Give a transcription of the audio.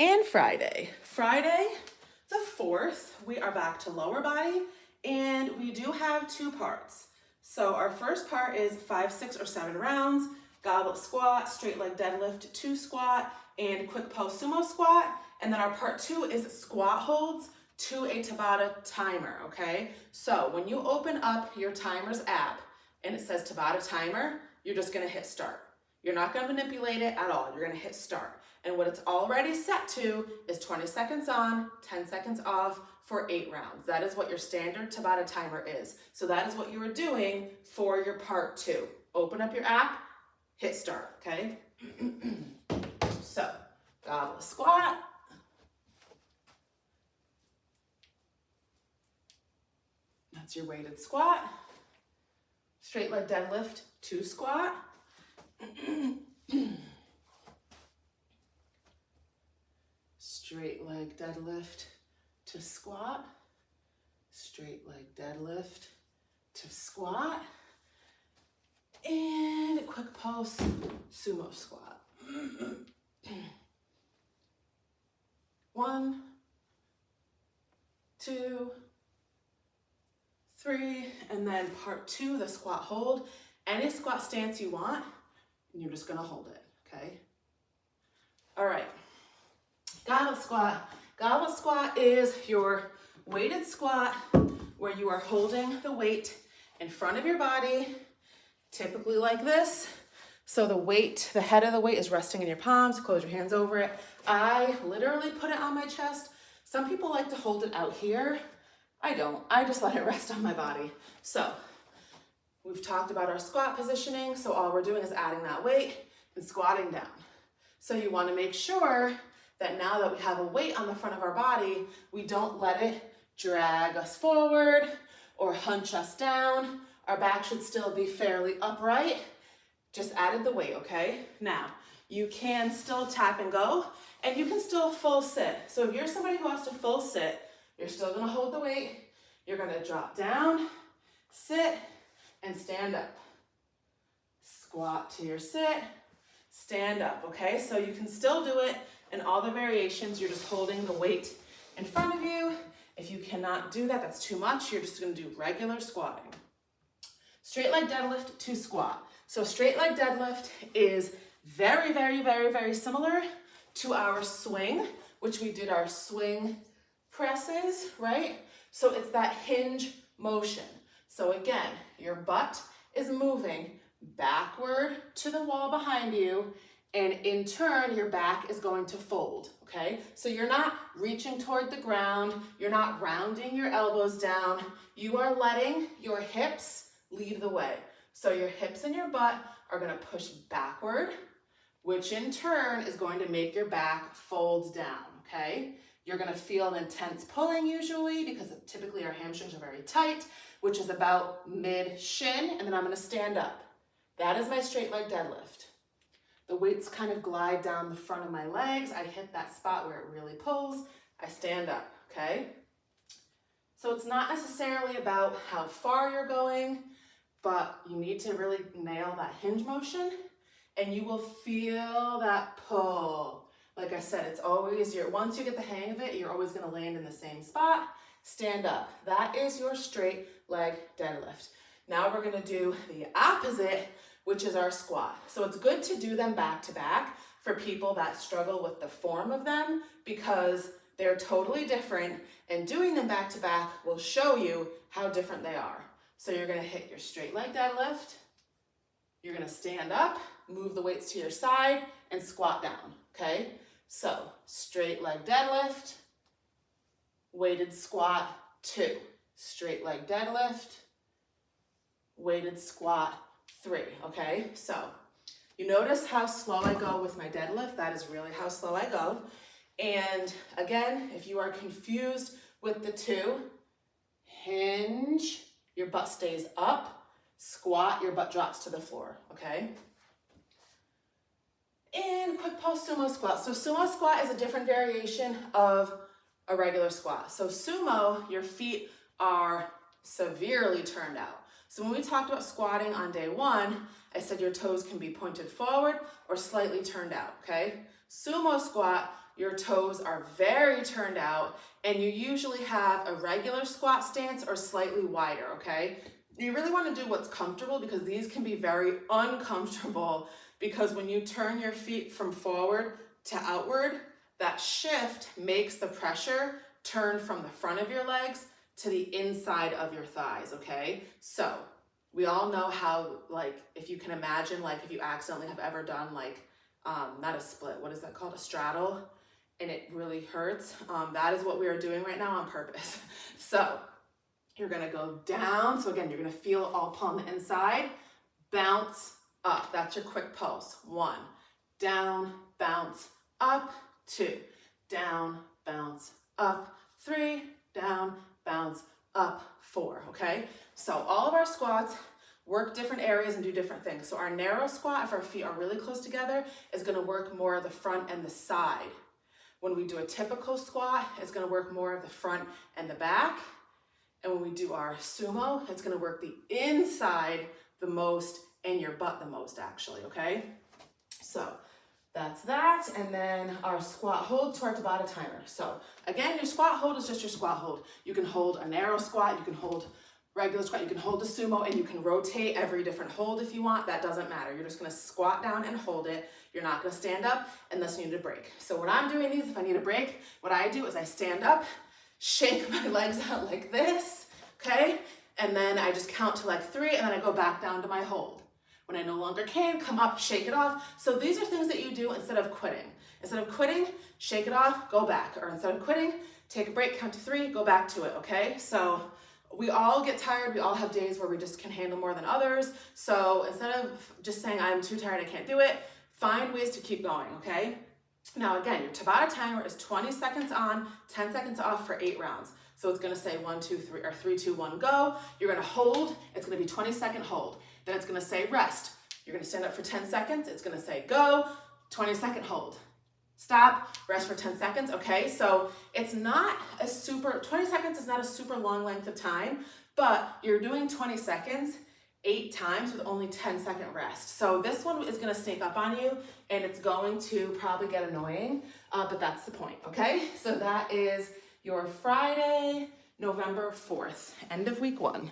and Friday. Friday, the 4th, we are back to lower body, and we do have 2 parts. So our first part is 5, 6, or 7 rounds, goblet squat, straight leg deadlift, 2 squat, and quick pose sumo squat. And then our part 2 is squat holds to a Tabata timer, okay? So when you open up your Timers app and it says Tabata timer, you're just gonna hit start. You're not gonna manipulate it at all. You're gonna hit start. And what it's already set to is 20 seconds on, 10 seconds off for 8 rounds. That is what your standard Tabata timer is. So that is what you are doing for your part 2. Open up your app, hit start, okay? So, goblet squat. That's your weighted squat. Straight leg deadlift, 2 squat. Straight leg deadlift to squat. Straight leg deadlift to squat. And a quick pulse sumo squat. 1, 2, 3, and then part 2, the squat hold. Any squat stance you want, and you're just gonna hold it, okay? All right, goblet squat. Goblet squat is your weighted squat where you are holding the weight in front of your body, typically like this. So the weight, the head of the weight is resting in your palms, close your hands over it. I literally put it on my chest. Some people like to hold it out here. I don't, I just let it rest on my body. So we've talked about our squat positioning. So all we're doing is adding that weight and squatting down. So you wanna make sure that now that we have a weight on the front of our body, we don't let it drag us forward or hunch us down. Our back should still be fairly upright. Just added the weight, okay? Now, you can still tap and go, and you can still full sit. So if you're somebody who has to full sit, you're still gonna hold the weight, you're gonna drop down, sit, and stand up. Squat to your sit, stand up, okay? So you can still do it in all the variations. You're just holding the weight in front of you. If you cannot do that, that's too much. You're just gonna do regular squatting. Straight leg deadlift to squat. So straight leg deadlift is very, very, very, very similar to our swing, which we did our swing presses, right? So it's that hinge motion. So again, your butt is moving backward to the wall behind you, and in turn, your back is going to fold, okay? So you're not reaching toward the ground, you're not rounding your elbows down, you are letting your hips lead the way. So your hips and your butt are gonna push backward, which in turn is going to make your back fold down, okay? You're gonna feel an intense pulling usually because typically our hamstrings are very tight, which is about mid-shin, and then I'm gonna stand up. That is my straight leg deadlift. The weights kind of glide down the front of my legs. I hit that spot where it really pulls. I stand up, okay? So it's not necessarily about how far you're going, but you need to really nail that hinge motion, and you will feel that pull. Like I said, it's always once you get the hang of it, you're always gonna land in the same spot. Stand up. That is your straight leg deadlift. Now we're gonna do the opposite, which is our squat. So it's good to do them back to back for people that struggle with the form of them because they're totally different, and doing them back to back will show you how different they are. So you're gonna hit your straight leg deadlift, you're gonna stand up, move the weights to your side, and squat down, okay? So straight leg deadlift, weighted squat 2, straight leg deadlift, weighted squat 3, okay? So you notice how slow I go with my deadlift. That is really how slow I go. And again, if you are confused with the 2, hinge, your butt stays up, squat, your butt drops to the floor, okay? And quick pulse sumo squat. So sumo squat is a different variation of a regular squat. So sumo, your feet are severely turned out. So when we talked about squatting on day 1, I said your toes can be pointed forward or slightly turned out, okay? Sumo squat, your toes are very turned out, and you usually have a regular squat stance or slightly wider, okay? You really want to do what's comfortable because these can be very uncomfortable because when you turn your feet from forward to outward, that shift makes the pressure turn from the front of your legs to the inside of your thighs, okay? So we all know how, like, if you can imagine, like if you accidentally have ever done like, not a split, what is that called? A straddle, and it really hurts. That is what we are doing right now on purpose. So you're gonna go down. So again, you're gonna feel all pull on the inside, bounce up. That's your quick pulse. 1, down, bounce, up, 2, down, bounce, up, 3, down, bounce, up, 4, okay? So all of our squats work different areas and do different things. So our narrow squat, if our feet are really close together, is gonna work more of the front and the side. When we do a typical squat, it's gonna work more of the front and the back. And when we do our sumo, it's gonna work the inside the most and your butt the most actually, okay? So that's that. And then our squat hold to our Tabata timer. So again, your squat hold is just your squat hold. You can hold a narrow squat, you can hold regular squat, you can hold a sumo, and you can rotate every different hold if you want. That doesn't matter. You're just gonna squat down and hold it. You're not gonna stand up unless you need a break. So when I'm doing these, if I need a break, what I do is I stand up, shake my legs out like this, okay? And then I just count to like 3, and then I go back down to my hold. When I no longer can, come up, shake it off. So these are things that you do instead of quitting. Instead of quitting, shake it off, go back. Or instead of quitting, take a break, count to 3, go back to it, okay? So we all get tired. We all have days where we just can handle more than others. So instead of just saying, I'm too tired, I can't do it, find ways to keep going, okay? Now again, your Tabata timer is 20 seconds on, 10 seconds off for 8 rounds. So it's gonna say 1, 2, 3, or 3, 2, 1, go. You're gonna hold, it's gonna be 20-second hold. Then it's gonna say rest. You're gonna stand up for 10 seconds, it's gonna say go, 20-second hold. Stop, rest for 10 seconds, okay? So it's not a 20 seconds is not a super long length of time, but you're doing 20 seconds 8 times with only 10-second rest. So this one is gonna sneak up on you and it's going to probably get annoying, but that's the point, okay? So that is your Friday, November 4th, end of week 1.